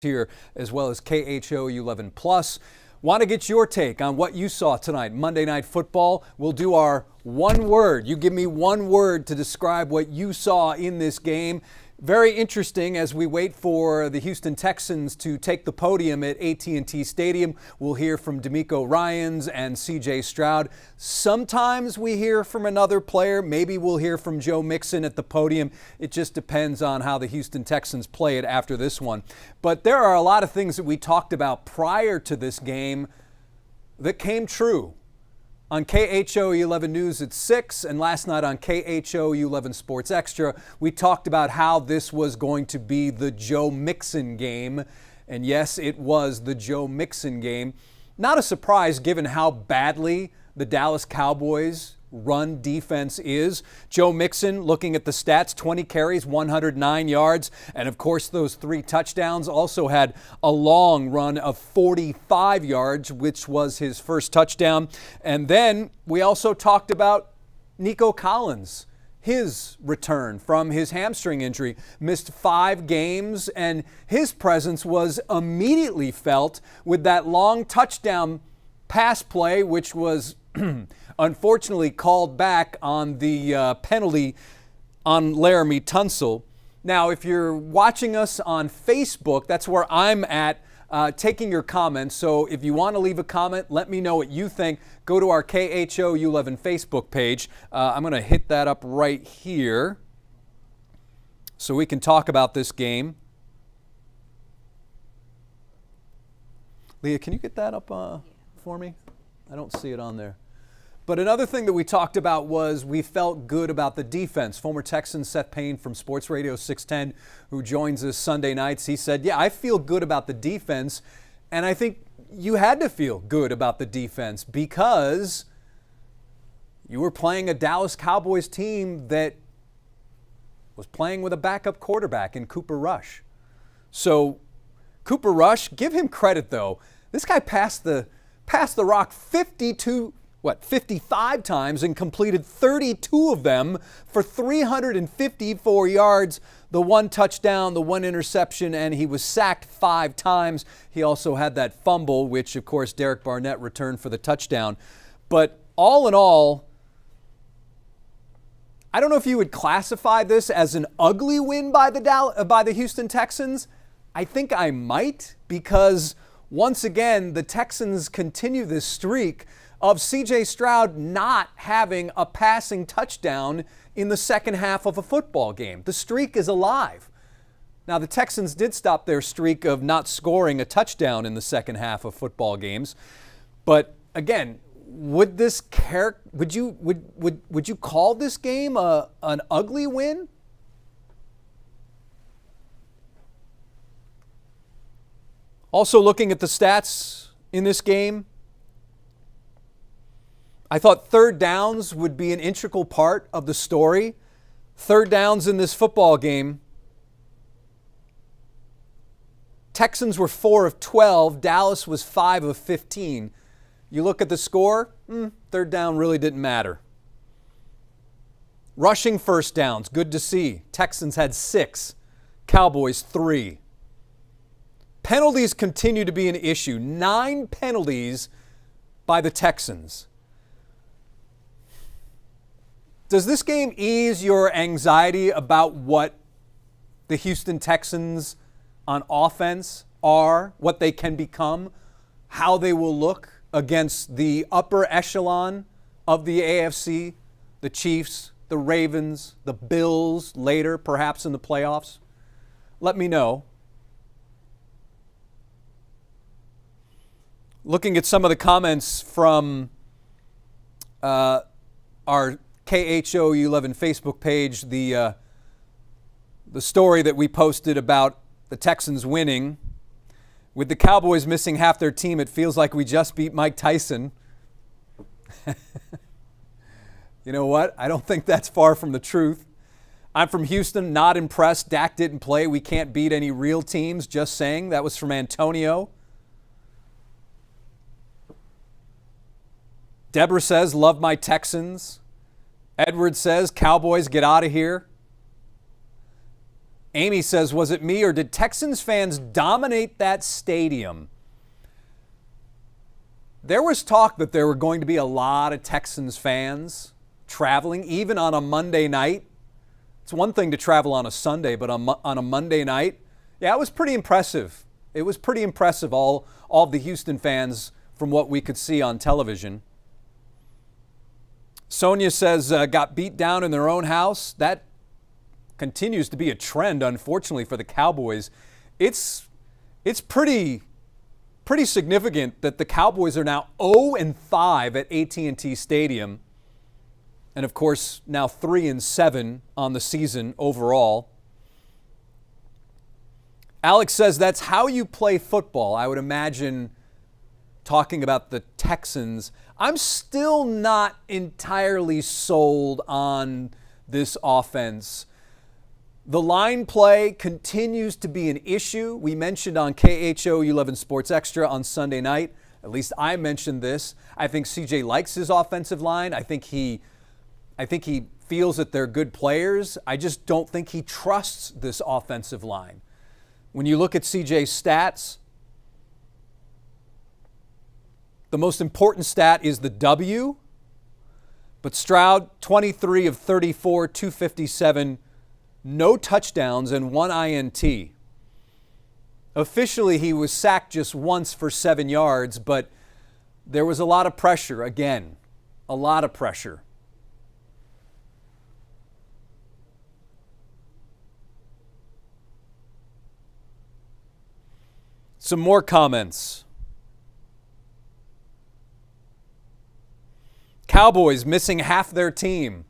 here, as well as KHO 11 Plus. Want to get your take on what you saw tonight, Monday Night Football. We'll do our one word. You give me one word to describe what you saw in this game. Very interesting as we wait for the Houston Texans to take the podium at AT&T Stadium. We'll hear from DeMeco Ryans and Stroud. Sometimes we hear from another player. Maybe we'll hear from Joe Mixon at the podium. It just depends on how the Houston Texans play it after this one. But there are a lot of things that we talked about prior to this game that came true. On KHO 11 News at 6 and last night on KHO 11 Sports Extra, we talked about how this was going to be the Joe Mixon game. And yes, it was the Joe Mixon game. Not a surprise given how badly the Dallas Cowboys run defense is. Joe Mixon, looking at the stats, 20 carries, 109 yards, and of course those 3 touchdowns. Also had a long run of 45 yards, which was his first touchdown. And then we also talked about Nico Collins, his return from his hamstring injury, missed 5 games, and his presence was immediately felt with that long touchdown pass play, which was unfortunately called back on the penalty on Laramie Tunsil. Now, if you're watching us on Facebook, that's where I'm at taking your comments. So if you want to leave a comment, let me know what you think. Go to our KHO 11 Facebook page. I'm going to hit that up right here so we can talk about this game. Leah, can you get that up for me? I don't see it on there. But another thing that we talked about was we felt good about the defense. Former Texan Seth Payne from Sports Radio 610, who joins us Sunday nights, he said, yeah, I feel good about the defense. And I think you had to feel good about the defense because you were playing a Dallas Cowboys team that was playing with a backup quarterback in Cooper Rush. So Cooper Rush, give him credit though. This guy passed the rock 55 times and completed 32 of them for 354 yards, the 1 touchdown, the 1 interception, and he was sacked 5 times. He also had that fumble, which of course Derek Barnett returned for the touchdown. But all in all, I don't know if you would classify this as an ugly win by the Houston Texans. I think I might, because once again, the Texans continue this streak of C.J. Stroud not having a passing touchdown in the second half of a football game. The streak is alive. Now, the Texans did stop their streak of not scoring a touchdown in the second half of football games. But again, would you call this game an ugly win? Also looking at the stats in this game, I thought third downs would be an integral part of the story. Third downs in this football game, Texans were 4 of 12, Dallas was 5 of 15. You look at the score, third down really didn't matter. Rushing first downs, good to see. Texans had 6, Cowboys 3. Penalties continue to be an issue. 9 penalties by the Texans. Does this game ease your anxiety about what the Houston Texans on offense are, what they can become, how they will look against the upper echelon of the AFC, the Chiefs, the Ravens, the Bills later, perhaps in the playoffs? Let me know. Looking at some of the comments from our KHO 11 Facebook page, the story that we posted about the Texans winning. With the Cowboys missing half their team, it feels like we just beat Mike Tyson. You know what? I don't think that's far from the truth. I'm from Houston, not impressed. Dak didn't play. We can't beat any real teams. Just saying. That was from Antonio. Deborah says, love my Texans. Edward says, Cowboys, get out of here. Amy says, was it me or did Texans fans dominate that stadium? There was talk that there were going to be a lot of Texans fans traveling, even on a Monday night. It's one thing to travel on a Sunday, but on a Monday night, yeah, it was pretty impressive. It was pretty impressive, all of the Houston fans from what we could see on television. Sonia says, got beat down in their own house. That continues to be a trend, unfortunately, for the Cowboys. It's pretty significant that the Cowboys are now 0-5 at AT&T Stadium. And, of course, now 3-7 on the season overall. Alex says that's how you play football. I would imagine talking about the Texans. I'm still not entirely sold on this offense. The line play continues to be an issue. We mentioned on KHO 11 Sports Extra on Sunday night, at least I mentioned this. I think CJ likes his offensive line. I think he feels that they're good players. I just don't think he trusts this offensive line. When you look at CJ's stats, the most important stat is the W. But Stroud, 23 of 34, 257, no touchdowns and 1 INT. Officially, he was sacked just once for 7 yards, but there was a lot of pressure, again, a lot of pressure. Some more comments. Cowboys missing half their team.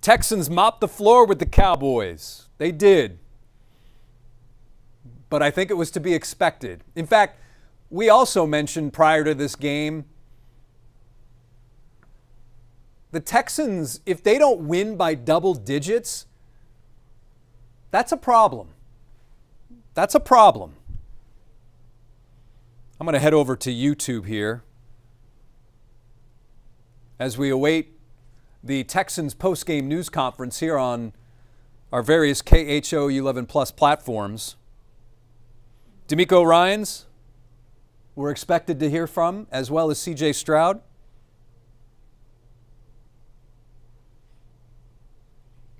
Texans mopped the floor with the Cowboys. They did. But I think it was to be expected. In fact, we also mentioned prior to this game, the Texans, if they don't win by double digits, that's a problem. That's a problem. I'm going to head over to YouTube here as we await the Texans postgame news conference here on our various KHO 11 Plus platforms. DeMeco Ryans, we're expected to hear from, as well as CJ Stroud.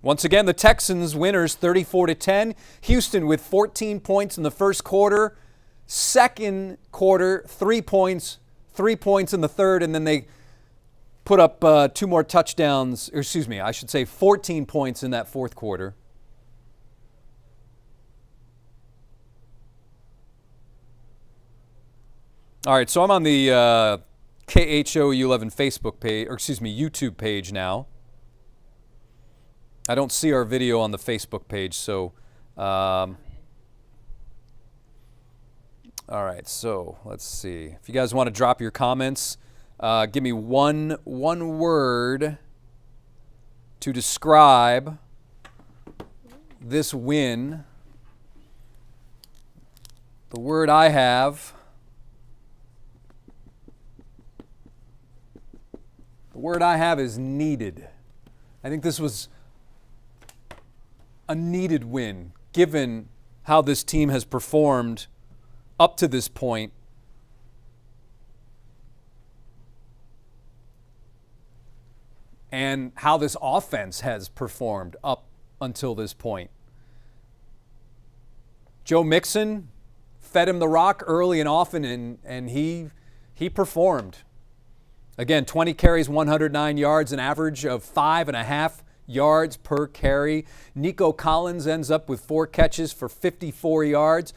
Once again, the Texans winners 34-10. Houston with 14 points in the first quarter. Second quarter, 3 points, 3 points in the third, and then they put up 2 more touchdowns, or excuse me, I should say 14 points in that fourth quarter. All right, so I'm on the KHO 11 Facebook page, or excuse me, YouTube page now. I don't see our video on the Facebook page, so all right, so let's see. If you guys want to drop your comments, give me one word to describe this win. The word I have, is needed. I think this was a needed win, given how this team has performed up to this point. And how this offense has performed up until this point. Joe Mixon fed him the rock early and often, and he performed. Again, 20 carries, 109 yards, an average of 5.5 yards per carry. Nico Collins ends up with 4 catches for 54 yards.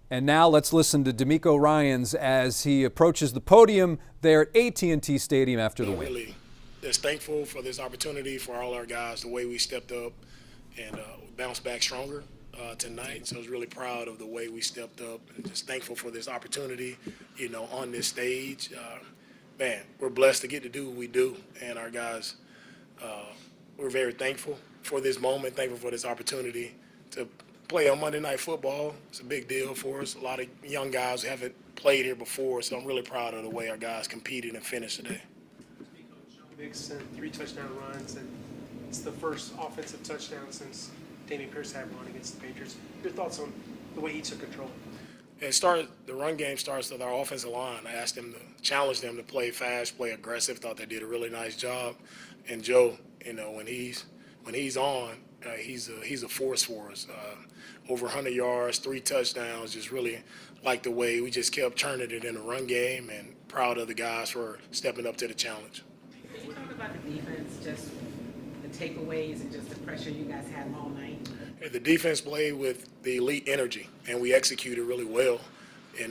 And now let's listen to DeMeco Ryans as he approaches the podium there at AT&T Stadium after the win. Really just thankful for this opportunity for all our guys, the way we stepped up and bounced back stronger tonight. So I was really proud of the way we stepped up and just thankful for this opportunity, on this stage. Man, we're blessed to get to do what we do, and our guys, we're very thankful for this moment, thankful for this opportunity to play on Monday Night Football. It's a big deal for us. A lot of young guys who haven't played here before, so I'm really proud of the way our guys competed and finished today. Mixon, 3 touchdown runs, and It's the first offensive touchdown since Damian Pierce had one against the Patriots. Your thoughts on the way he took control? The run game starts with our offensive line. I asked them to challenge them to play fast, play aggressive. Thought they did a really nice job. And Joe, when he's on, he's a force for us. Over 100 yards, 3 touchdowns. Just really like the way we just kept turning it in the run game, and proud of the guys for stepping up to the challenge. Can you talk about the defense, just the takeaways and just the pressure you guys had all night? The defense played with the elite energy, and we executed really well.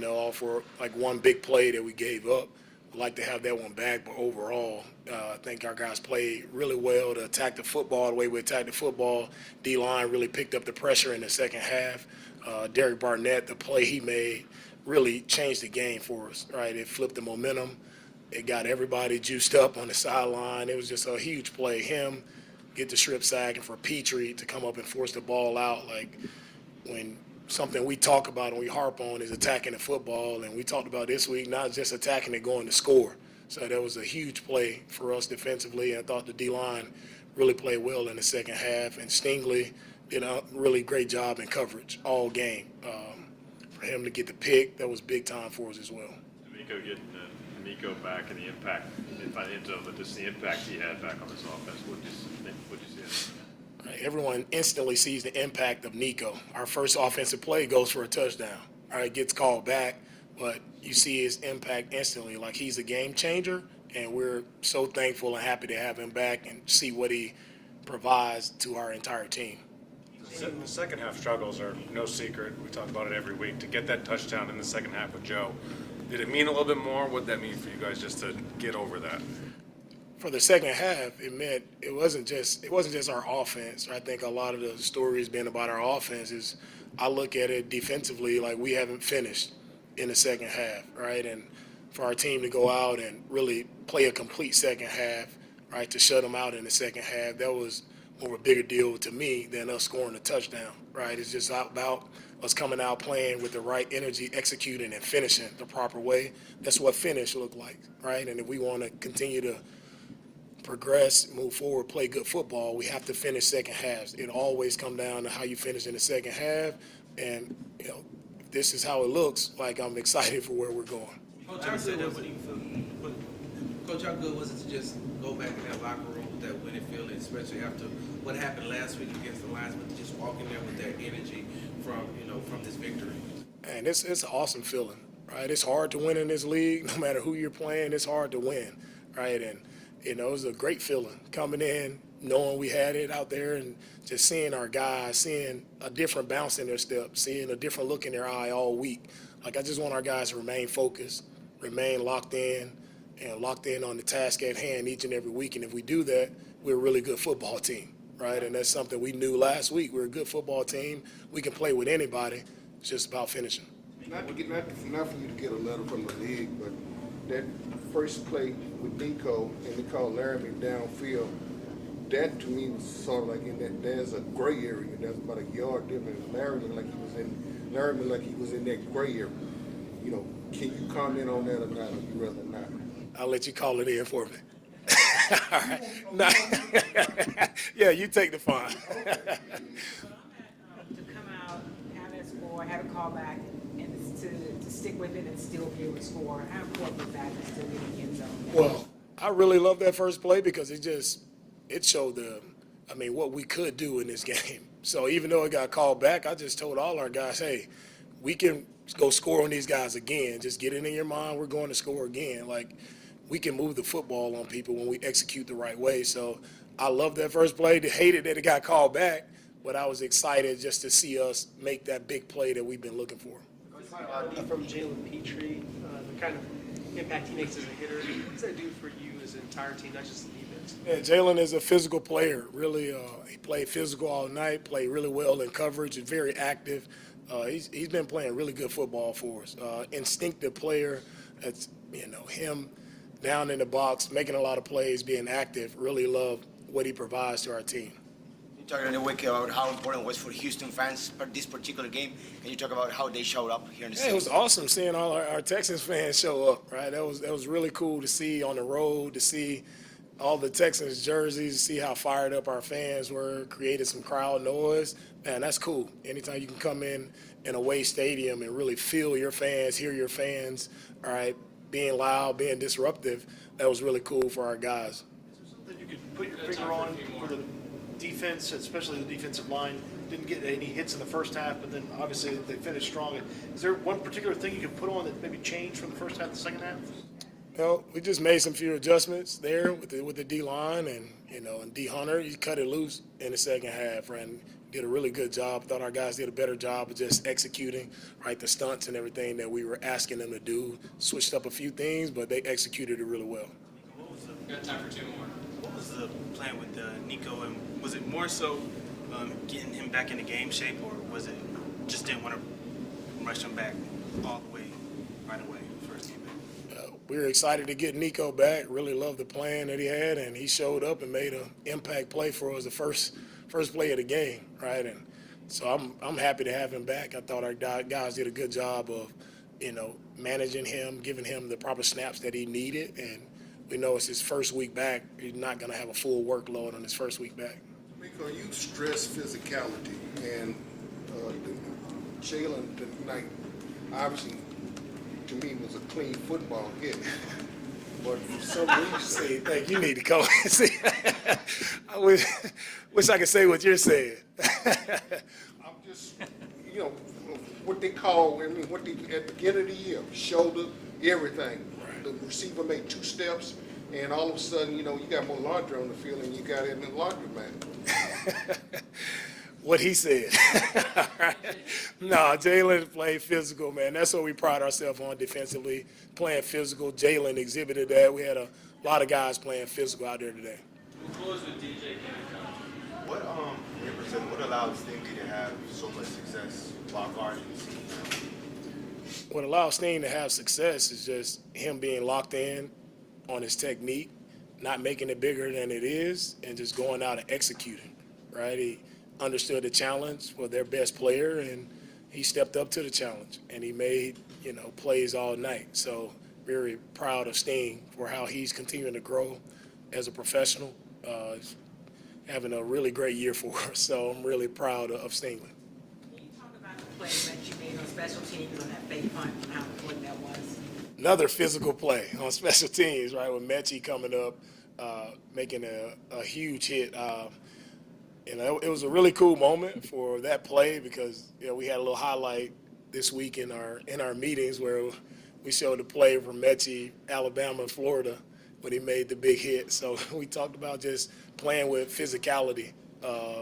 All for like one big play that we gave up. We'd like to have that one back, but overall, I think our guys played really well to attack the football the way we attacked the football. D-line really picked up the pressure in the second half. Derek Barnett, the play he made, really changed the game for us, right? It flipped the momentum. It got everybody juiced up on the sideline. It was just a huge play. Him get the strip sack, and for Petrie to come up and force the ball out, like when something we talk about and we harp on is attacking the football, and we talked about this week, not just attacking it, going to score. So that was a huge play for us defensively, and I thought the D-line really played well in the second half, and Stingley did a really great job in coverage all game. For him to get the pick, that was big time for us as well. DeMeco getting DeMeco back and the impact, not the end zone, but just the impact he had back on this offense. What did you see? Right, everyone instantly sees the impact of Nico. Our first offensive play goes for a touchdown. All right, gets called back, but you see his impact instantly. Like, he's a game changer, and we're so thankful and happy to have him back and see what he provides to our entire team. The second half struggles are no secret. We talk about it every week. To get that touchdown in the second half with Joe, did it mean a little bit more? What did that mean for you guys just to get over that? For the second half, it meant it wasn't just our offense. I think a lot of the story has been about our offense. Is I look at it defensively like we haven't finished in the second half, right? And for our team to go out and really play a complete second half, right, to shut them out in the second half, that was more of a bigger deal to me than us scoring a touchdown, right? It's just about us coming out playing with the right energy, executing and finishing the proper way. That's what finish looked like, right? And if we want to continue to progress, move forward, play good football, we have to finish second halves. It always comes down to how you finish in the second half, and if this is how it looks, like, I'm excited for where we're going. Coach, how good was it to just go back in that locker room with that winning feeling, especially after what happened last week against the Lions, but just walking there with that energy from this victory? And it's an awesome feeling, right? It's hard to win in this league, no matter who you're playing. It's hard to win, right? And it was a great feeling coming in, knowing we had it out there, and just seeing our guys, seeing a different bounce in their step, seeing a different look in their eye all week. Like, I just want our guys to remain focused, remain locked in, and locked in on the task at hand each and every week. And if we do that, we're a really good football team, right? And that's something we knew last week. We're a good football team. We can play with anybody. It's just about finishing. Not for you to get a letter from the league, but that first play with Nico and they called Laramie downfield, that to me was sort of like in that there's a gray area. There's about a yard difference. Laramie like he was in that gray area. Can you comment on that or not? Or you rather not? I'll let you call it in for me. All right. Yeah, you take the fine. To come out, have that score, have a callback, and to stick with it and still be able to score. How important was that to still get in the end zone? Well, I really love that first play because it showed what we could do in this game. So even though it got called back, I just told all our guys, hey, we can go score on these guys again. Just get it in your mind, we're going to score again. Like, we can move the football on people when we execute the right way. So I love that first play. I hated that it got called back, but I was excited just to see us make that big play that we've been looking for. From Jalen Petrie, the kind of impact he makes as a hitter, what does that do for you as an entire team, not just the defense? Yeah, Jalen is a physical player. Really, he played physical all night, played really well in coverage, and very active. He's been playing really good football for us. Instinctive player. That's him down in the box, making a lot of plays, being active. Really love what he provides to our team. You talked in the week about how important it was for Houston fans for this particular game. Can you talk about how they showed up here in the city? It was awesome seeing all our Texans fans show up. Right, that was really cool to see on the road, to see all the Texans jerseys, see how fired up our fans were, created some crowd noise. Man, that's cool. Anytime you can come in an away stadium and really feel your fans, hear your fans, all right, being loud, being disruptive, that was really cool for our guys. That you could put your finger on for the defense, especially the defensive line. Didn't get any hits in the first half, but then obviously they finished strong. Is there one particular thing you can put on that maybe changed from the first half to the second half? We just made some few adjustments there with the D line and and D Hunter. He cut it loose in the second half and did a really good job. Thought our guys did a better job of just executing the stunts and everything that we were asking them to do. Switched up a few things, but they executed it really well. Got time for two more. What was the plan with Nico, and was it more so getting him back into game shape, or was it just didn't want to rush him back all the way right away first game back? We were excited to get Nico back. Really loved the plan that he had, and he showed up and made an impact play for us, the first play of the game, right? And so I'm happy to have him back. I thought our guys did a good job of managing him, giving him the proper snaps that he needed, and we know it's his first week back. He's not going to have a full workload on his first week back. DeMeco, you stress physicality, and Jalen tonight, obviously, to me, was a clean football hit. But for some reason, Thank you. Need to come and see. I wish I could say what you're saying. I'm just, what they call, what they, at the beginning of the year, shoulder, everything. Right. The receiver made 2 steps, and all of a sudden, you got more laundry on the field and you got it in the laundromat. What he said. No, Jalen played physical, man. That's what we pride ourselves on defensively, playing physical. Jalen exhibited that. We had a lot of guys playing physical out there today. We'll close with DJ. What allowed Stingy to have so much success while guarding the team? What allows Sting to have success is just him being locked in on his technique, not making it bigger than it is, and just going out and executing, right? He understood the challenge for their best player, and he stepped up to the challenge, and he made, plays all night. So very proud of Sting for how he's continuing to grow as a professional, having a really great year for us. So I'm really proud of Sting. Can you talk about the play that you made on special teams on that fake punt and how important that was? Another physical play on special teams, right, with Mechie coming up, making a huge hit. It was a really cool moment for that play because we had a little highlight this week in our meetings where we showed the play from Mechie, Alabama, and Florida when he made the big hit. So we talked about just playing with physicality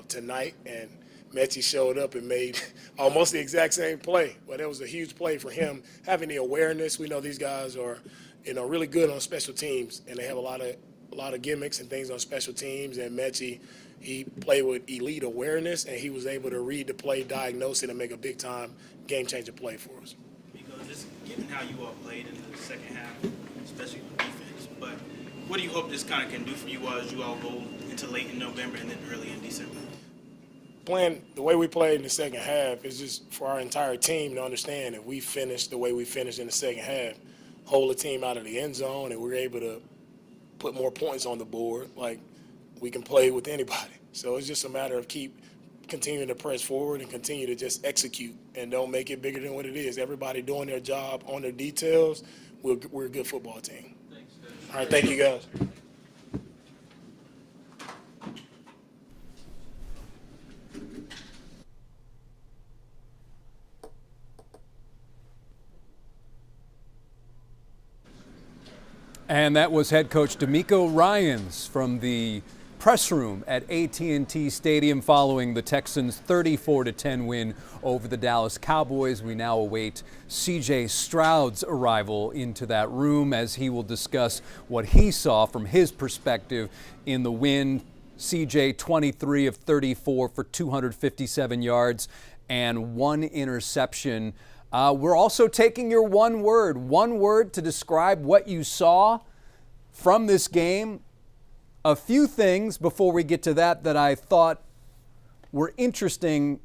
tonight, and Mechie showed up and made almost the exact same play. But it was a huge play for him, having the awareness. We know these guys are really good on special teams, and they have a lot of gimmicks and things on special teams, and Mechie, he played with elite awareness, and he was able to read the play, diagnose it, and make a big-time game-changer play for us. Because just given how you all played in the second half, especially the defense, but what do you hope this kind of can do for you all as you all go into late in November and then early in December? Playing the way we played in the second half is just for our entire team to understand that we finished the way we finished in the second half, hold the team out of the end zone, and we're able to put more points on the board. Like, we can play with anybody. So it's just a matter of continuing to press forward and continue to just execute and don't make it bigger than what it is. Everybody doing their job on their details. We're a good football team. Thanks, Coach. All right, thank you, guys. And that was head coach DeMeco Ryans from the press room at AT&T Stadium following the Texans' 34-10 win over the Dallas Cowboys. We now await C.J. Stroud's arrival into that room as he will discuss what he saw from his perspective in the win. C.J. 23 of 34 for 257 yards and 1 interception. We're also taking your one word to describe what you saw from this game. A few things before we get to that I thought were interesting.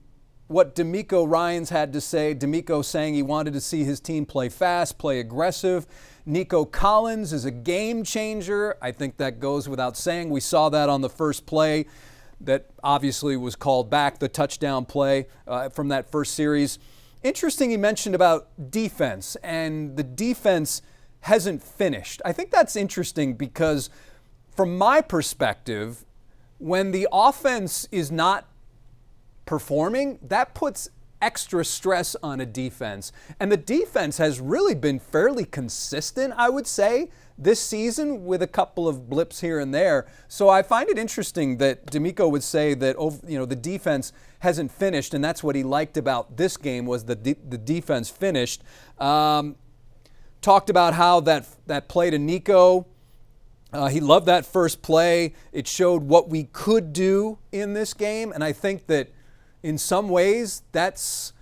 What DeMeco Ryans had to say. DeMeco saying he wanted to see his team play fast, play aggressive, Nico Collins is a game changer. I think that goes without saying. We saw that on the first play that obviously was called back, the touchdown play from that first series. Interesting he mentioned about defense, and the defense hasn't finished. I think that's interesting because from my perspective, when the offense is not performing, that puts extra stress on a defense. And the defense has really been fairly consistent, I would say, this season with a couple of blips here and there. So I find it interesting that DeMeco would say that the defense hasn't finished, and that's what he liked about this game was the defense finished. Talked about how that play to Nico, he loved that first play. It showed what we could do in this game, and I think that in some ways, that's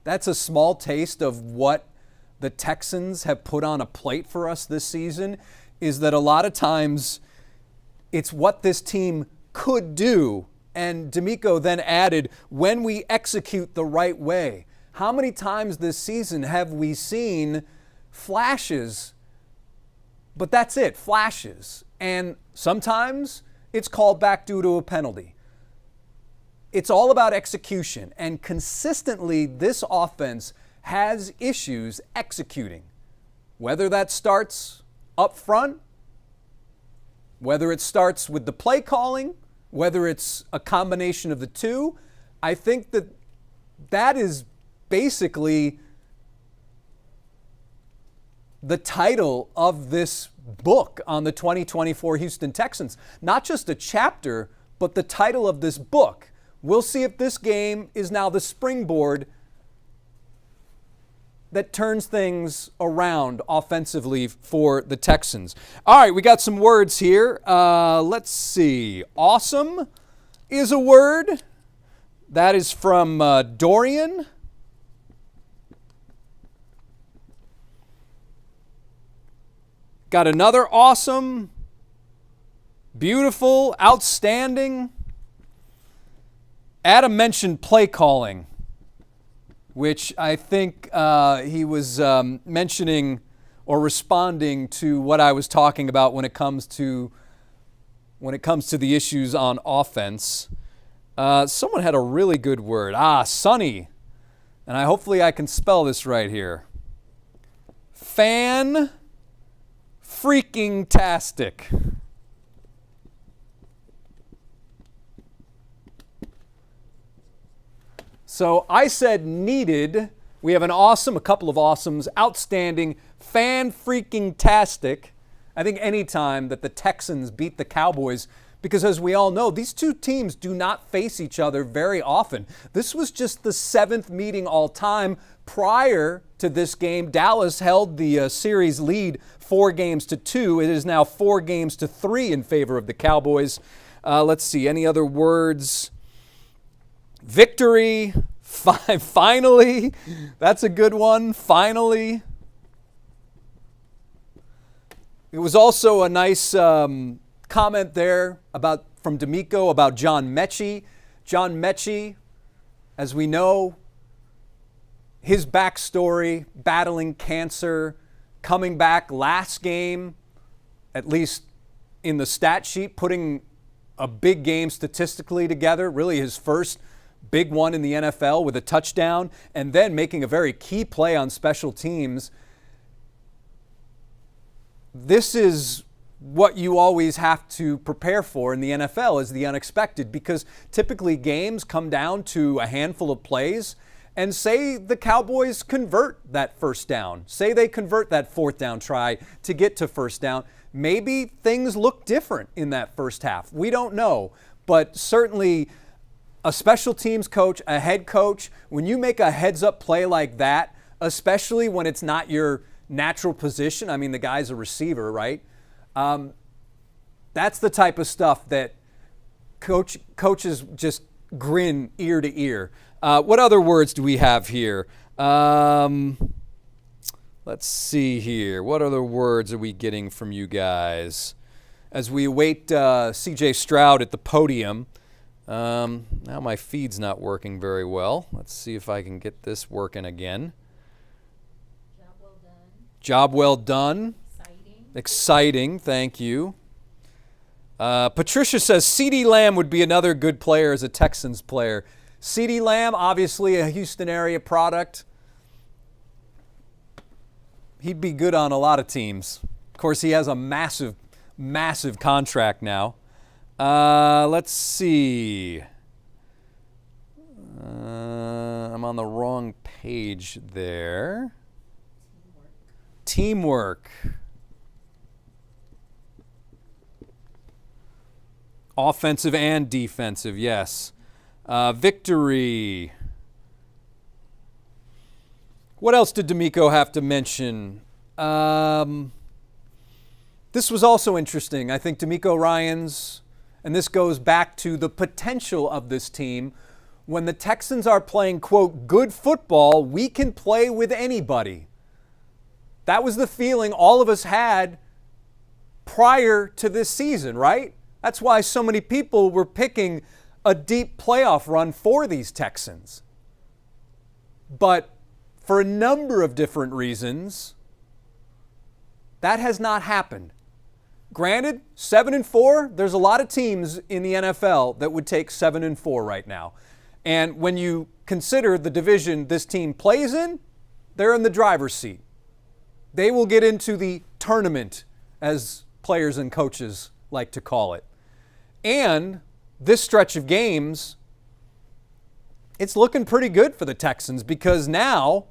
a small taste of what the Texans have put on a plate for us this season, is that a lot of times it's what this team could do. And DeMeco then added, when we execute the right way. How many times this season have we seen flashes, but that's it, flashes. And sometimes it's called back due to a penalty. It's all about execution, and consistently this offense has issues executing. Whether that starts up front, whether it starts with the play calling, whether it's a combination of the two, I think that is basically the title of this book on the 2024 Houston Texans. Not just a chapter, but the title of this book. We'll see if this game is now the springboard that turns things around offensively for the Texans. All right, we got some words here. Let's see. Awesome is a word. That is from Dorian. Got another awesome, beautiful, outstanding. Adam mentioned play calling, which I think he was mentioning or responding to what I was talking about when it comes to the issues on offense. Someone had a really good word. Sunny. And hopefully I can spell this right here. Fan-freaking-tastic. So I said needed. We have a couple of awesomes, outstanding, fan-freaking-tastic. I think any time that the Texans beat the Cowboys, because as we all know, these two teams do not face each other very often. This was just the 7th meeting all time. Prior to this game, Dallas held the series lead 4-2. It is now 4-3 in favor of the Cowboys. Let's see, any other words? Victory, finally. That's a good one, finally. It was also a nice comment there from DeMeco about John Mechie. John Mechie, as we know, his backstory, battling cancer, coming back last game, at least in the stat sheet, putting a big game statistically together, really his first big one in the NFL with a touchdown, and then making a very key play on special teams. This is what you always have to prepare for in the NFL, is the unexpected, because typically games come down to a handful of plays, and say the Cowboys convert that first down. Say they convert that 4th down try to get to first down. Maybe things look different in that first half. We don't know, but certainly a special teams coach, a head coach, when you make a heads-up play like that, especially when it's not your natural position, I mean, the guy's a receiver, right? That's the type of stuff that coaches just grin ear to ear. What other words do we have here? Let's see here. What other words are we getting from you guys? As we await C.J. Stroud at the podium. Now my feed's not working very well. Let's see if I can get this working again. Job well Job well done. Exciting, thank you. Patricia says CeeDee Lamb would be another good player as a Texans player. CeeDee Lamb, obviously a Houston area product. He'd be good on a lot of teams. Of course, he has a massive, massive contract now. Let's see. I'm on the wrong page there. Teamwork. Offensive and defensive, yes. Victory. What else did DeMeco have to mention? This was also interesting. I think DeMeco Ryans, and this goes back to the potential of this team. When the Texans are playing, quote, good football, we can play with anybody. That was the feeling all of us had prior to this season, right? That's why so many people were picking a deep playoff run for these Texans. But for a number of different reasons, that has not happened. Granted, 7-4, there's a lot of teams in the NFL that would take 7-4 right now. And when you consider the division this team plays in, they're in the driver's seat. They will get into the tournament, as players and coaches like to call it. And this stretch of games, it's looking pretty good for the Texans because now,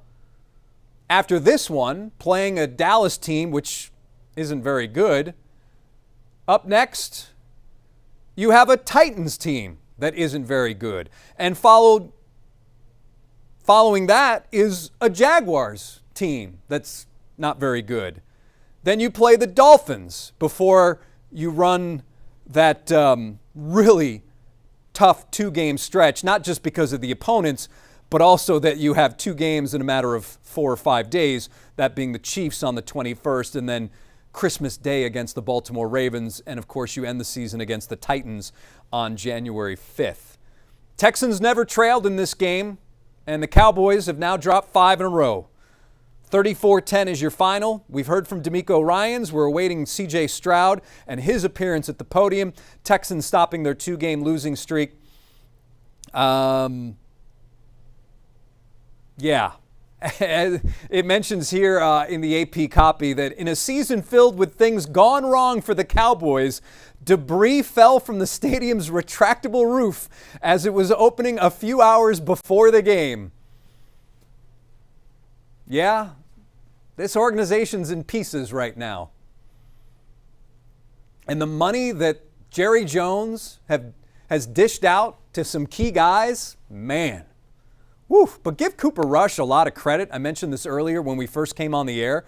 after this one, playing a Dallas team, which isn't very good, up next, you have a Titans team that isn't very good. And following that is a Jaguars team that's not very good. Then you play the Dolphins before you run that really tough two-game stretch, not just because of the opponents, but also that you have two games in a matter of 4 or 5 days, that being the Chiefs on the 21st and then Christmas Day against the Baltimore Ravens, and of course you end the season against the Titans on January 5th. Texans never trailed in this game, and the Cowboys have now dropped 5 in a row. 34-10 is your final. We've heard from DeMeco Ryans. We're awaiting C.J. Stroud and his appearance at the podium. Texans stopping their 2-game losing streak. Yeah. It mentions here in the AP copy that in a season filled with things gone wrong for the Cowboys, debris fell from the stadium's retractable roof as it was opening a few hours before the game. Yeah, this organization's in pieces right now. And the money that Jerry Jones has dished out to some key guys, man. Woo, but give Cooper Rush a lot of credit. I mentioned this earlier when we first came on the air.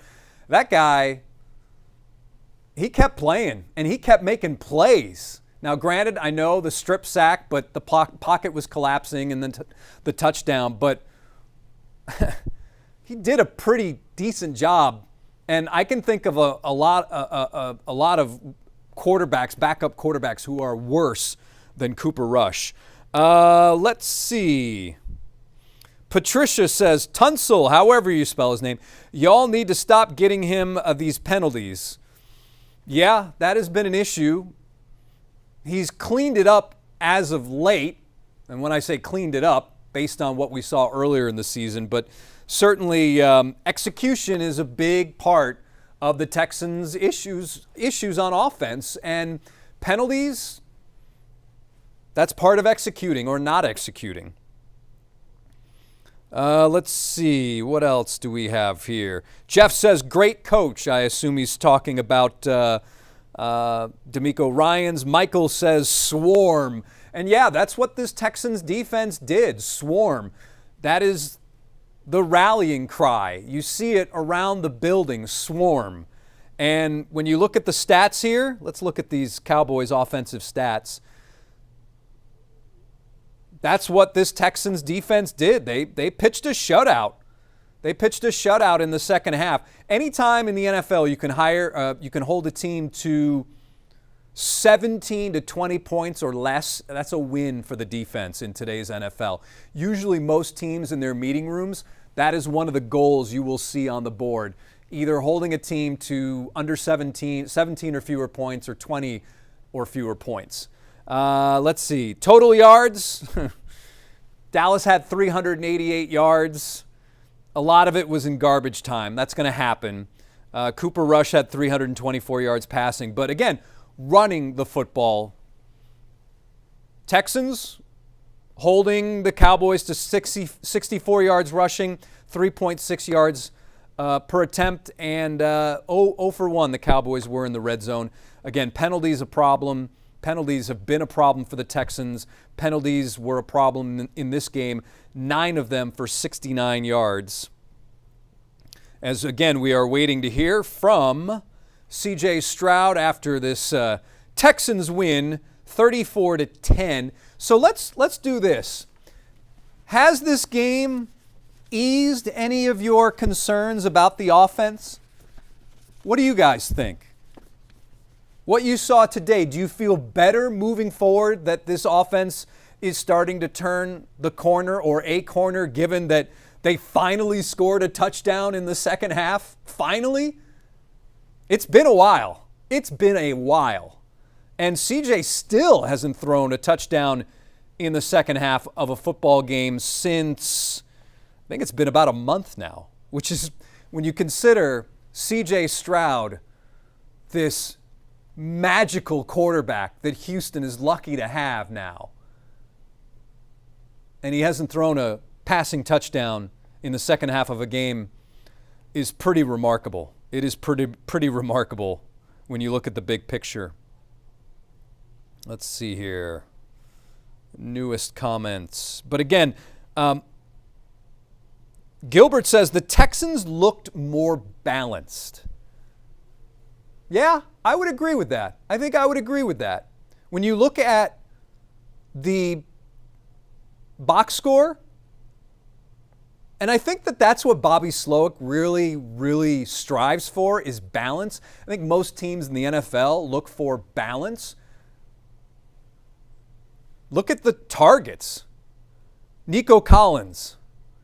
That guy, he kept playing and he kept making plays. Now, granted, I know the strip sack, but the pocket was collapsing and then the touchdown. But he did a pretty decent job. And I can think of a lot of quarterbacks, backup quarterbacks, who are worse than Cooper Rush. Let's see. Patricia says, Tunsil, however you spell his name, y'all need to stop getting him these penalties. Yeah, that has been an issue. He's cleaned it up as of late. And when I say cleaned it up, based on what we saw earlier in the season, but certainly execution is a big part of the Texans' issues on offense. And penalties, that's part of executing or not executing. Let's see. What else do we have here? Jeff says, great coach. I assume he's talking about DeMeco Ryans. Michael says, swarm. And yeah, that's what this Texans defense did, swarm. That is the rallying cry. You see it around the building, swarm. And when you look at the stats here, let's look at these Cowboys offensive stats. That's what this Texans defense did. They pitched a shutout. They pitched a shutout in the second half. Anytime in the NFL you can hold a team to 17 to 20 points or less, that's a win for the defense in today's NFL. Usually most teams in their meeting rooms, that is one of the goals you will see on the board. either holding a team to under 17 or fewer points or 20 or fewer points. Let's see. Total yards. Dallas had 388 yards. A lot of it was in garbage time. That's going to happen. Cooper Rush had 324 yards passing. But again, running the football. Texans holding the Cowboys to 64 yards rushing, 3.6 yards per attempt, and 0 for 1 the Cowboys were in the red zone. Again, penalties a problem. Penalties have been a problem for the Texans. Penalties were a problem in this game, 9 of them for 69 yards. As again, we are waiting to hear from C.J. Stroud after this Texans win, 34-10. So let's do this. Has this game eased any of your concerns about the offense? What do you guys think? What you saw today, do you feel better moving forward that this offense is starting to turn the corner or a corner, given that they finally scored a touchdown in the second half? Finally? It's been a while. It's been a while. And CJ still hasn't thrown a touchdown in the second half of a football game since, I think it's been about a month now, which is, when you consider CJ Stroud, this magical quarterback that Houston is lucky to have now, and he hasn't thrown a passing touchdown in the second half of a game, is pretty remarkable. It is pretty remarkable when you look at the big picture. Let's see here. Newest comments. But again, Gilbert says the Texans looked more balanced. Yeah, I would agree with that. I think I would agree with that. When you look at the box score, and I think that that's what Bobby Slowick really strives for, is balance. I think most teams in the NFL look for balance. Look at the targets. Nico Collins,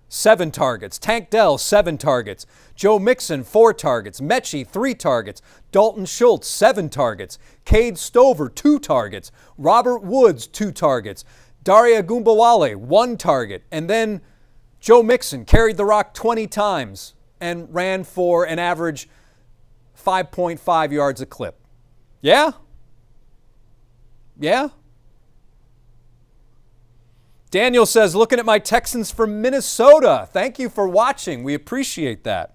7 targets. Tank Dell, 7 targets. Joe Mixon, 4 targets. Mechie, 3 targets. Dalton Schultz, 7 targets. Cade Stover, 2 targets. Robert Woods, 2 targets. Daria Gumbawale, 1 target. And then Joe Mixon carried the rock 20 times and ran for an average 5.5 yards a clip. Yeah? Yeah? Daniel says, looking at my Texans from Minnesota. Thank you for watching. We appreciate that.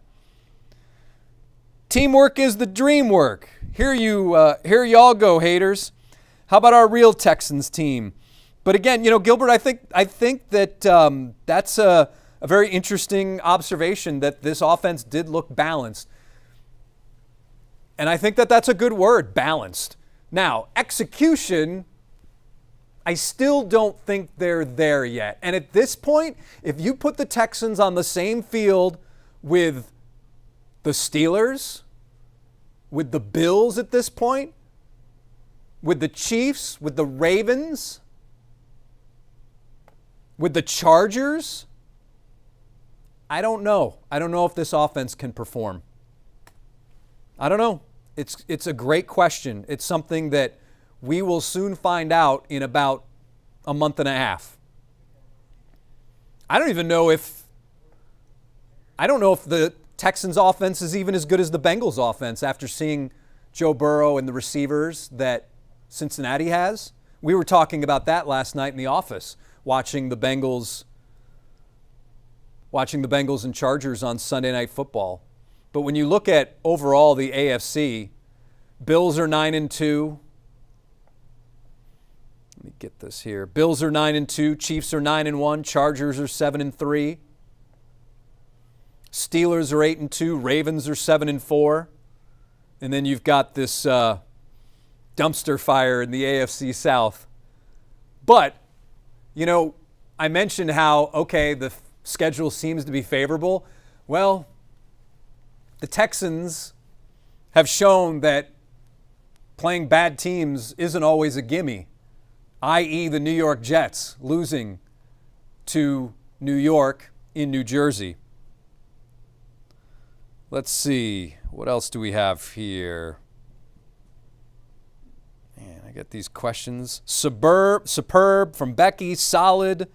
Teamwork is the dream work. Here y'all go, haters. How about our real Texans team? But again, Gilbert, I think that that's a very interesting observation, that this offense did look balanced. And I think that that's a good word, balanced. Now, execution, I still don't think they're there yet. And at this point, if you put the Texans on the same field with the Steelers, with the Bills at this point, with the Chiefs, with the Ravens, with the Chargers, I don't know. I don't know if this offense can perform. I don't know. It's a great question. It's something that we will soon find out in about a month and a half. I don't know if the Texans offense is even as good as the Bengals offense after seeing Joe Burrow and the receivers that Cincinnati has. We were talking about that last night in the office, watching the Bengals and Chargers on Sunday Night Football. But when you look at overall the AFC, Bills are 9-2. Let me get this here. Bills are 9-2. Chiefs are 9-1. Chargers are 7-3. Steelers are 8-2. Ravens are 7-4. And then you've got this dumpster fire in the AFC South. But, I mentioned how, the schedule seems to be favorable. Well, the Texans have shown that playing bad teams isn't always a gimme, i.e. the New York Jets losing to New York in New Jersey. Let's see. What else do we have here? Man, I get these questions. Superb from Becky. Solid.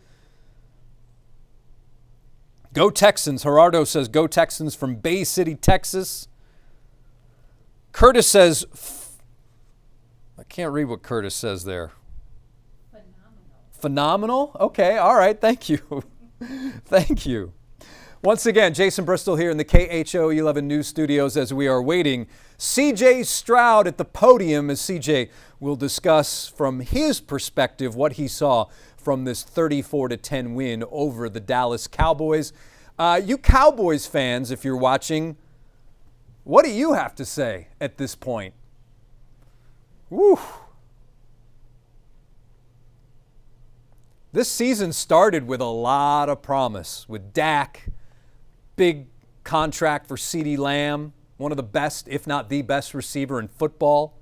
Go Texans. Gerardo says, go Texans from Bay City, Texas. Curtis says, I can't read what Curtis says there. Phenomenal? Okay, all right. Thank you. Thank you. Once again, Jason Bristol here in the KHO 11 News Studios as we are waiting. CJ Stroud at the podium as CJ will discuss from his perspective what he saw from this 34-10 win over the Dallas Cowboys. You Cowboys fans, if you're watching, what do you have to say at this point? Woo. This season started with a lot of promise with Dak. Big contract for CeeDee Lamb, one of the best, if not the best receiver in football.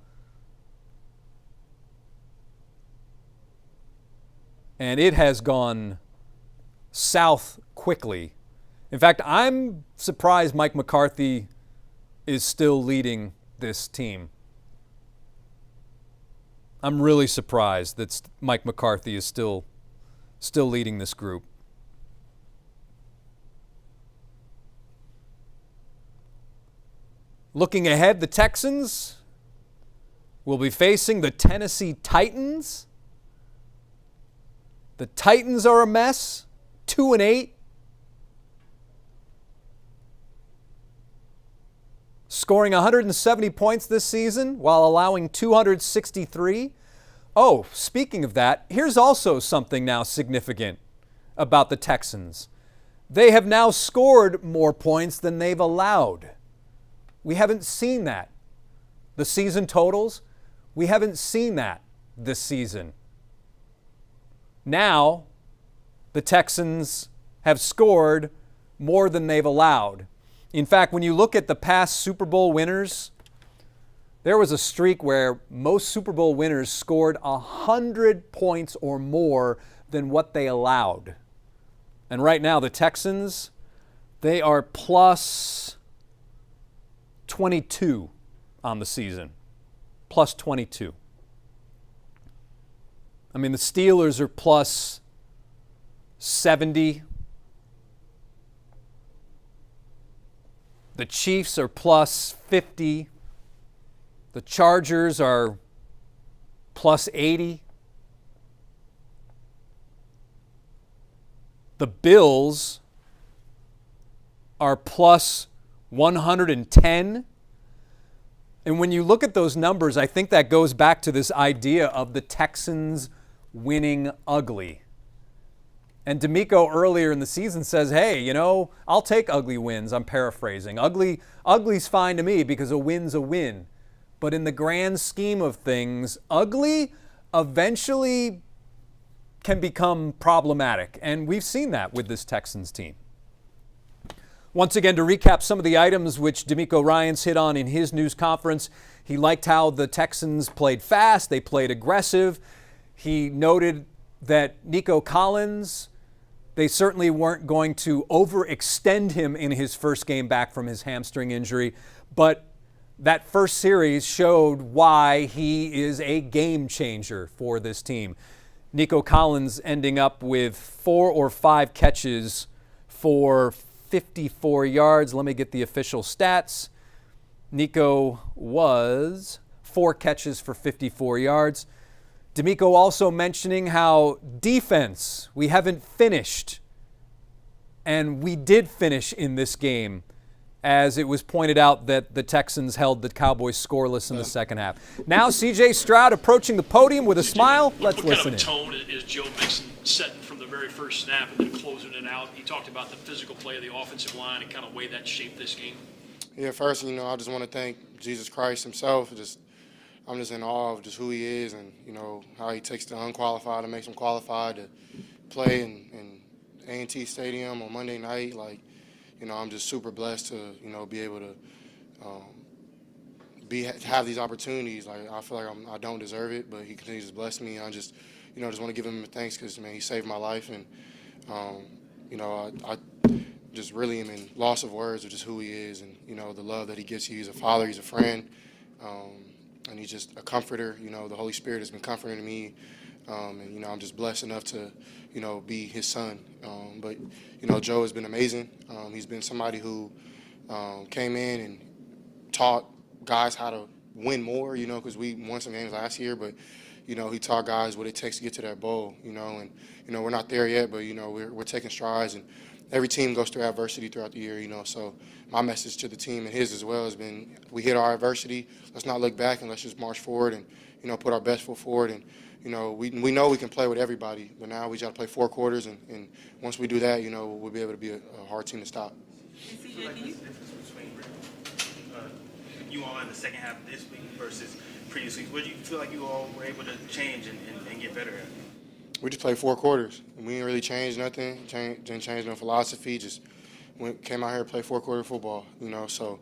And it has gone south quickly. In fact, I'm surprised Mike McCarthy is still leading this team. I'm really surprised that Mike McCarthy is still leading this group. Looking ahead, the Texans will be facing the Tennessee Titans. The Titans are a mess, 2-8. Scoring 170 points this season while allowing 263. Oh, speaking of that, here's also something now significant about the Texans. They have now scored more points than they've allowed. We haven't seen that. The season totals, we haven't seen that this season. Now, the Texans have scored more than they've allowed. In fact, when you look at the past Super Bowl winners, there was a streak where most Super Bowl winners scored 100 points or more than what they allowed. And right now, the Texans, they are plus 22 on the season. Plus 22. I mean, the Steelers are plus 70. The Chiefs are plus 50. The Chargers are plus 80. The Bills are plus 110. And when you look at those numbers, I think that goes back to this idea of the Texans winning ugly. And DeMeco earlier in the season says, hey, you know, I'll take ugly wins. I'm paraphrasing. Ugly's fine to me because a win's a win. But in the grand scheme of things, ugly eventually can become problematic. And we've seen that with this Texans team. Once again, to recap some of the items which DeMeco Ryans hit on in his news conference, he liked how the Texans played fast, they played aggressive. He noted that Nico Collins, they certainly weren't going to overextend him in his first game back from his hamstring injury, but that first series showed why he is a game changer for this team. Nico Collins ending up with 4 or 5 catches for 54 yards. Let me get the official stats. Nico was 4 catches for 54 yards. DeMeco also mentioning how defense, we haven't finished. And we did finish in this game, as it was pointed out that the Texans held the Cowboys scoreless in the second half. Now CJ Stroud approaching the podium with a smile. Let's listen in. What kind of tone is Joe Mixon setting from the very first snap and then closing it out? He talked about the physical play of the offensive line and kind of way that shaped this game. Yeah, first, I just want to thank Jesus Christ himself. I'm just in awe of just who he is and, how he takes the unqualified and makes them qualified to play in A&T Stadium on Monday night. I'm just super blessed to, be able to have these opportunities. I feel like I don't deserve it, but he continues to bless me. I just, just want to give him thanks because, man, he saved my life. And, just really am in loss of words of just who he is and, you know, the love that he gives you. He's a father, he's a friend, and he's just a comforter. You know, the Holy Spirit has been comforting me, and, you know, I'm just blessed enough to, you know, be his son. But, you know, Joe has been amazing. He's been somebody who came in and taught guys how to win more, you know, because we won some games last year, but, you know, he taught guys what it takes to get to that bowl, you know, and, you know, we're not there yet, but, you know, we're taking strides, and every team goes through adversity throughout the year, you know, so my message to the team and his as well has been, we hit our adversity, let's not look back and let's just march forward and, you know, put our best foot forward, and, you know, we know we can play with everybody, but now we got to play 4 quarters, and once we do that, you know, we'll be able to be a hard team to stop. You all in the second half of this week versus previous weeks, what do you feel like you all were able to change and get better at? We just played 4 quarters. We didn't really change nothing, didn't change no philosophy, just came out here to play 4-quarter football, you know. So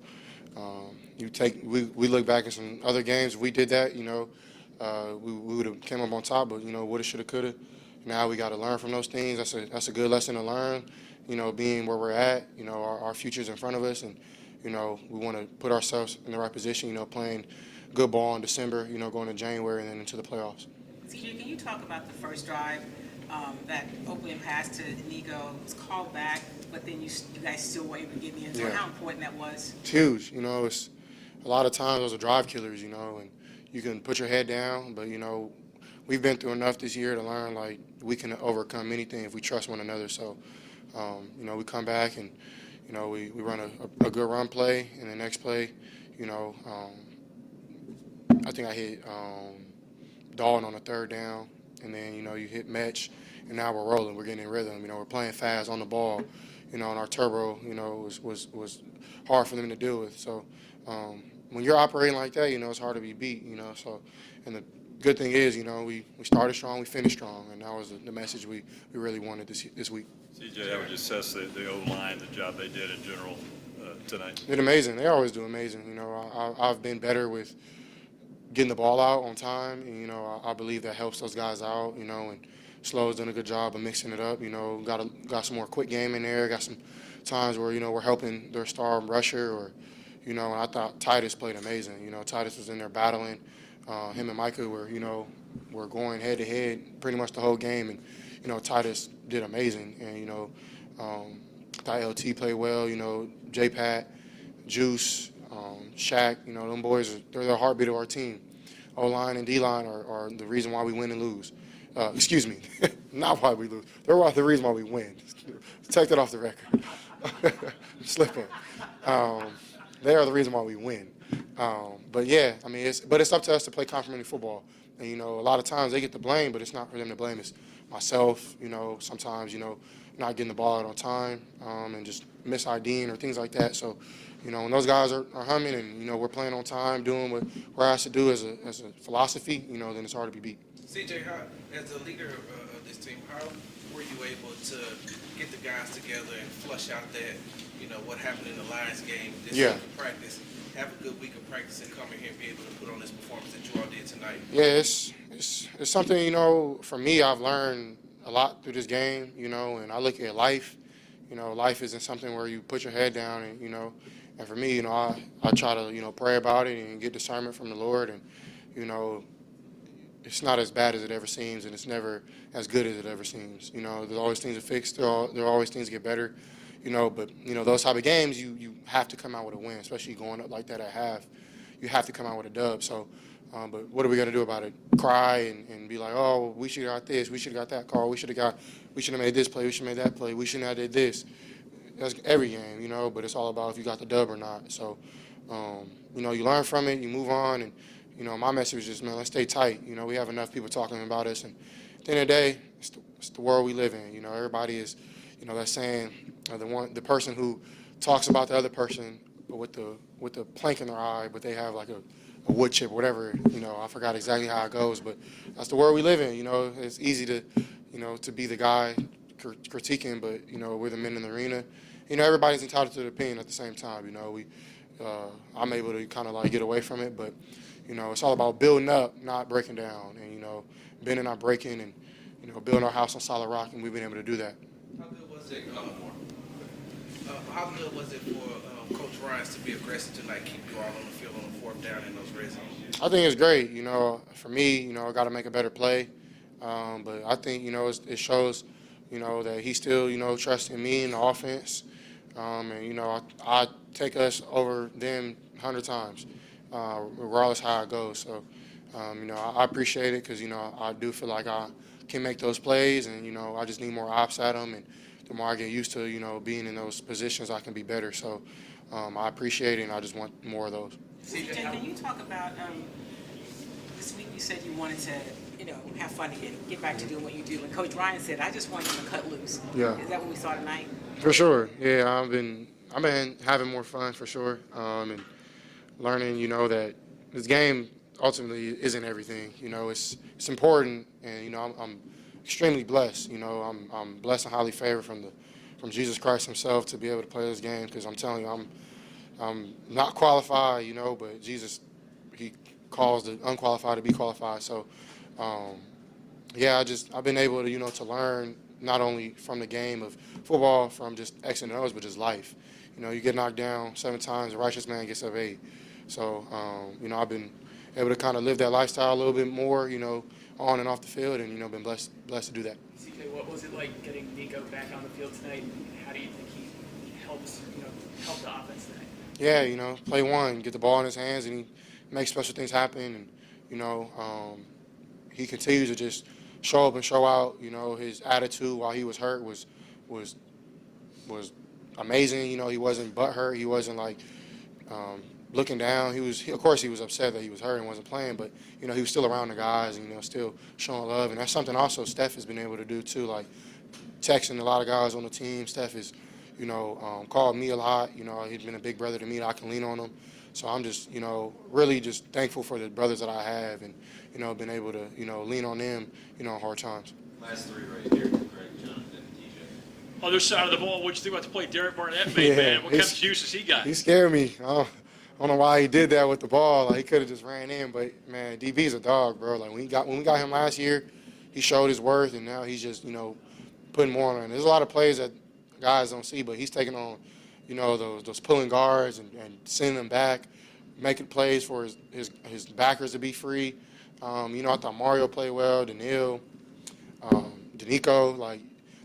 we look back at some other games, if we did that, you know, we would have came up on top, but, you know, woulda, shoulda, coulda. Now we got to learn from those things. That's a good lesson to learn, you know, being where we're at, you know, our future's in front of us, and, you know, we want to put ourselves in the right position, you know, playing good ball in December, you know, going to January and then into the playoffs. CJ, can you talk about the first drive, that opening pass to Nico? It was called back, but then you guys still were able to get in the end zone. Yeah. How important that was? It's huge. You know, it's a lot of times those are drive killers, you know, and you can put your head down, but, you know, we've been through enough this year to learn, like, we can overcome anything if we trust one another. So, you know, we come back and, you know, we run a good run play, and the next play, you know, I think I hit Dalton on the 3rd down, and then, you know, you hit Metch, and now we're rolling. We're getting in rhythm. You know, we're playing fast on the ball, you know, and our turbo, you know, was hard for them to deal with. So when you're operating like that, you know, it's hard to be beat, you know. So, and the good thing is, you know, we started strong, we finished strong, and that was the message we really wanted this week. CJ, I would just assess the O-line, the job they did in general tonight. They did amazing. They always do amazing. You know, I've been better with getting the ball out on time, and, you know, I believe that helps those guys out, you know, and Slow's done a good job of mixing it up, you know, got some more quick game in there, got some times where, you know, we're helping their star rusher, or, you know, and I thought Titus played amazing. You know, Titus was in there battling. Him and Micah were, you know, were going head-to-head pretty much the whole game, and, you know, Titus did amazing, and, you know, thought LT played well, you know, J-Pat, Juice, Shaq, you know, them boys, they're the heartbeat of our team. O-line and D-line are the reason why we win and lose. Excuse me, not why we lose. They're the reason why we win. Take that off the record. Slip up. They are the reason why we win. But yeah, I mean, it's up to us to play complimentary football. And, you know, a lot of times they get the blame, but it's not for them to blame. It's myself, you know, sometimes, you know, not getting the ball out on time, and just mis-IDing or things like that. So, you know, when those guys are humming and, you know, we're playing on time, doing what we're asked to do as a philosophy, you know, then it's hard to be beat. CJ, as a leader of this team, how were you able to get the guys together and flush out that, you know, what happened in the Lions game this week of practice, have a good week of practice, and come in here and be able to put on this performance that you all did tonight? Yeah, it's something, you know, for me, I've learned a lot through this game, you know, and I look at life. You know, life isn't something where you put your head down and, you know, and for me, you know, I try to, you know, pray about it and get discernment from the Lord, and, you know, it's not as bad as it ever seems, and it's never as good as it ever seems. You know, there's always things to fix. There are always things to get better, you know, but, you know, those type of games, you have to come out with a win, especially going up like that at half. You have to come out with a dub. So, but what are we going to do about it? Cry and be like, oh, we should have got this. We should have got that call. We should have made this play. We should have made that play. We shouldn't have did this. That's every game, you know, but it's all about if you got the dub or not. So, you know, you learn from it, you move on, and, you know, my message is just, man, let's stay tight. You know, we have enough people talking about us, and at the end of the day, it's the world we live in. You know, everybody is, you know, that saying, the person who talks about the other person with the plank in their eye, but they have like a wood chip or whatever. You know, I forgot exactly how it goes, but that's the world we live in. You know, it's easy to, you know, to be the guy critiquing, but, you know, we're the men in the arena. You know, everybody's entitled to their opinion at the same time. You know, I'm able to kind of like get away from it, but, you know, it's all about building up, not breaking down, and, you know, bending, not breaking, and, you know, building our house on solid rock, and we've been able to do that. How good was it? How good was it for Coach Ryans to be aggressive to keep you all on the field on the fourth down in those red zones? I think it's great. For me, I got to make a better play. But I think, it shows, that he still, trusts in me in the offense. And, I take us over them 100 times, regardless how it goes. So, I appreciate it because, I do feel like I can make those plays and, I just need more ops at them. And the more I get used to, being in those positions, I can be better. So I appreciate it, and I just want more of those. CJ, can you talk about this week you said you wanted to, have fun again, get back to doing what you do. And Coach Ryan said, I just want you to cut loose. Yeah. Is that what we saw tonight? For sure. Yeah, I've been having more fun for sure, and learning, that this game ultimately isn't everything. It's important, and I'm extremely blessed. I'm blessed and highly favored from Jesus Christ Himself to be able to play this game. Because I'm telling you, I'm not qualified, but Jesus, He calls the unqualified to be qualified. So, I've been able to to learn not only from the game of football, from just X and O's, but just life. You get knocked down 7 times, a righteous man gets up 8. So, I've been able to kind of live that lifestyle a little bit more, on and off the field, and been blessed to do that. CJ, what was it like getting DeMeco back on the field tonight? How do you think he helps, help the offense tonight? Yeah, play one, get the ball in his hands, and he makes special things happen. And he continues to just show up and show out. His attitude while he was hurt was amazing. He wasn't butthurt. He wasn't looking down. Of course he was upset that he was hurt and wasn't playing, but he was still around the guys and still showing love. And that's something also Steph has been able to do too, like texting a lot of guys on the team. Steph is called me a lot. He's been a big brother to me that I can lean on him. So I'm just really just thankful for the brothers that I have, and been able to lean on them in hard times. Last 3 right here: Greg, Jonathan, DJ. Other side of the ball, what you think about the play Derek Barnett made, man? What kind of juices he got? He scared me. I don't know why he did that with the ball. He could have just ran in, but man, DB's a dog, bro. When we got him last year, he showed his worth, and now he's just putting more on. There's a lot of plays that guys don't see, but he's taking on those pulling guards and sending them back, making plays for his backers to be free. I thought Mario played well, Daniil, DeMeco,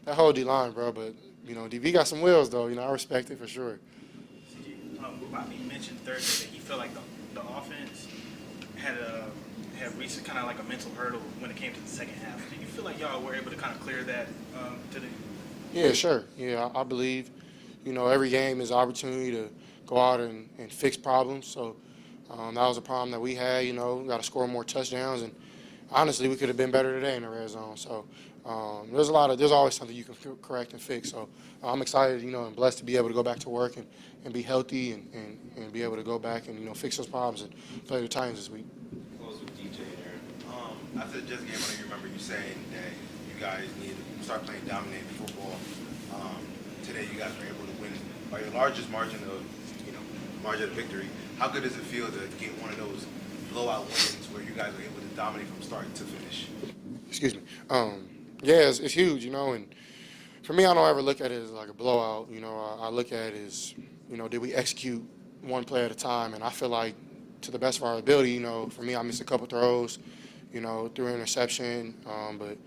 that whole D-line, bro. But DB got some wheels though. I respect it for sure. Bobby mentioned Thursday that he felt like the offense had reached kind of like a mental hurdle when it came to the second half. Do you feel like y'all were able to kind of clear that today? Yeah, sure. Yeah, I believe, every game is an opportunity to go out and fix problems. So that was a problem that we had. We got to score more touchdowns, and honestly, we could have been better today in the red zone. So there's always something you can correct and fix. So I'm excited, and blessed to be able to go back to work and be healthy and be able to go back and fix those problems and play the Titans this week. Close with DJ there. After the Jets game, I remember you saying that you guys need to start playing dominating football. Today, you guys were able to win by your largest margin of victory. How good does it feel to get one of those blowout wins where you guys were able to dominate from start to finish? Excuse me. Yeah, it's huge, and for me, I don't ever look at it as like a blowout. I look at it as, did we execute one play at a time? And I feel like, to the best of our ability, for me, I missed a couple throws, threw an interception, but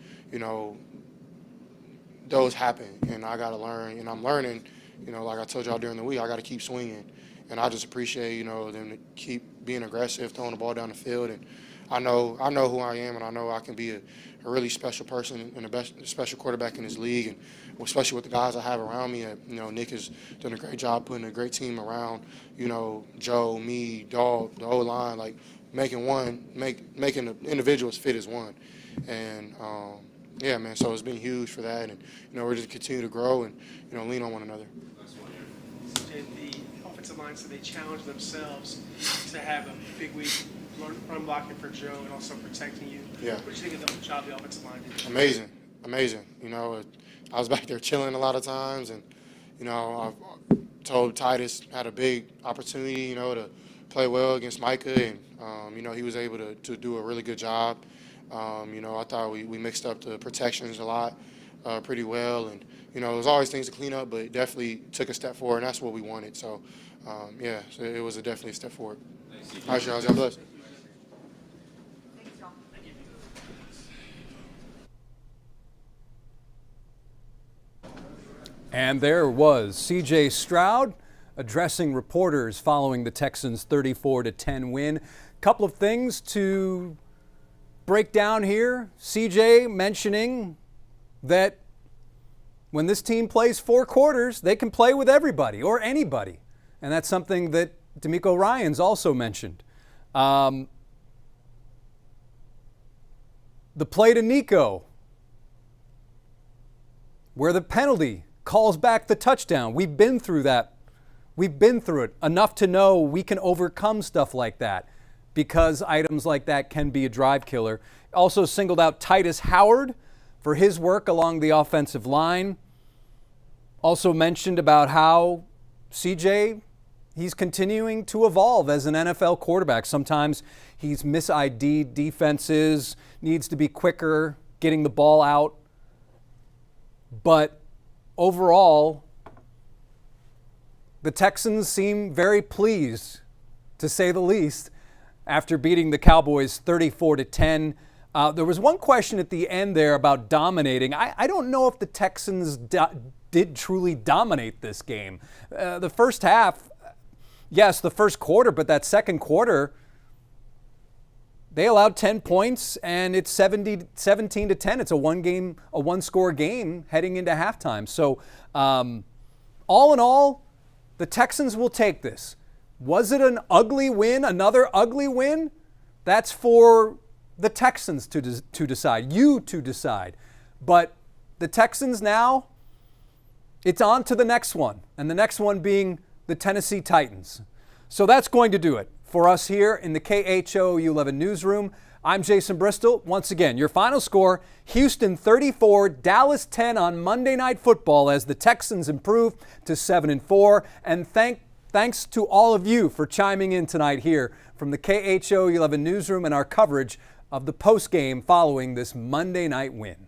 those happen, and I got to learn, and I'm learning. Like I told y'all during the week, I got to keep swinging, and I just appreciate them to keep being aggressive, throwing the ball down the field, and I know who I am, and I know I can be a really special person and a special quarterback in this league, and especially with the guys I have around me. Nick has done a great job putting a great team around. Joe, me, Dog, the O-line, making the individuals fit as one, and yeah, man. So it's been huge for that, and we're just continue to grow and lean on one another. The offensive line said they challenged themselves to have a big week, run blocking for Joe and also protecting you. Yeah. What do you think of the job the offensive line did? Amazing. I was back there chilling a lot of times, and I told Titus had a big opportunity, to play well against Micah, and he was able to do a really good job. I thought we mixed up the protections a lot. pretty well. And, there's always things to clean up, but definitely took a step forward, and that's what we wanted. So, so it was definitely a step forward. All right, Charles, God bless. And there was C.J. Stroud addressing reporters following the Texans' 34-10 win. Couple of things to break down here. C.J. mentioning that when this team plays 4 quarters, they can play with everybody or anybody. And that's something that DeMeco Ryans also mentioned. The play to Nico, where the penalty calls back the touchdown. We've been through that. We've been through it enough to know we can overcome stuff like that because items like that can be a drive killer. Also singled out Titus Howard for his work along the offensive line. Also mentioned about how CJ, he's continuing to evolve as an NFL quarterback. Sometimes he's mis-ID'd defenses, needs to be quicker, getting the ball out. But overall, the Texans seem very pleased, to say the least, after beating the Cowboys 34-10. There was one question at the end there about dominating. I don't know if the Texans did truly dominate this game. The first half, yes, the first quarter, but that second quarter, they allowed 10 points, and it's 17-10. It's a one-score game heading into halftime. So, all in all, the Texans will take this. Was it an ugly win? Another ugly win? That's for the Texans to decide. You to decide. But the Texans now, it's on to the next one, and the next one being the Tennessee Titans. So that's going to do it for us here in the KHOU 11 newsroom. I'm Jason Bristol. Once again, your final score, Houston 34, Dallas 10 on Monday Night Football as the Texans improve to 7-4. And thanks to all of you for chiming in tonight here from the KHOU 11 newsroom and our coverage of the postgame following this Monday night win.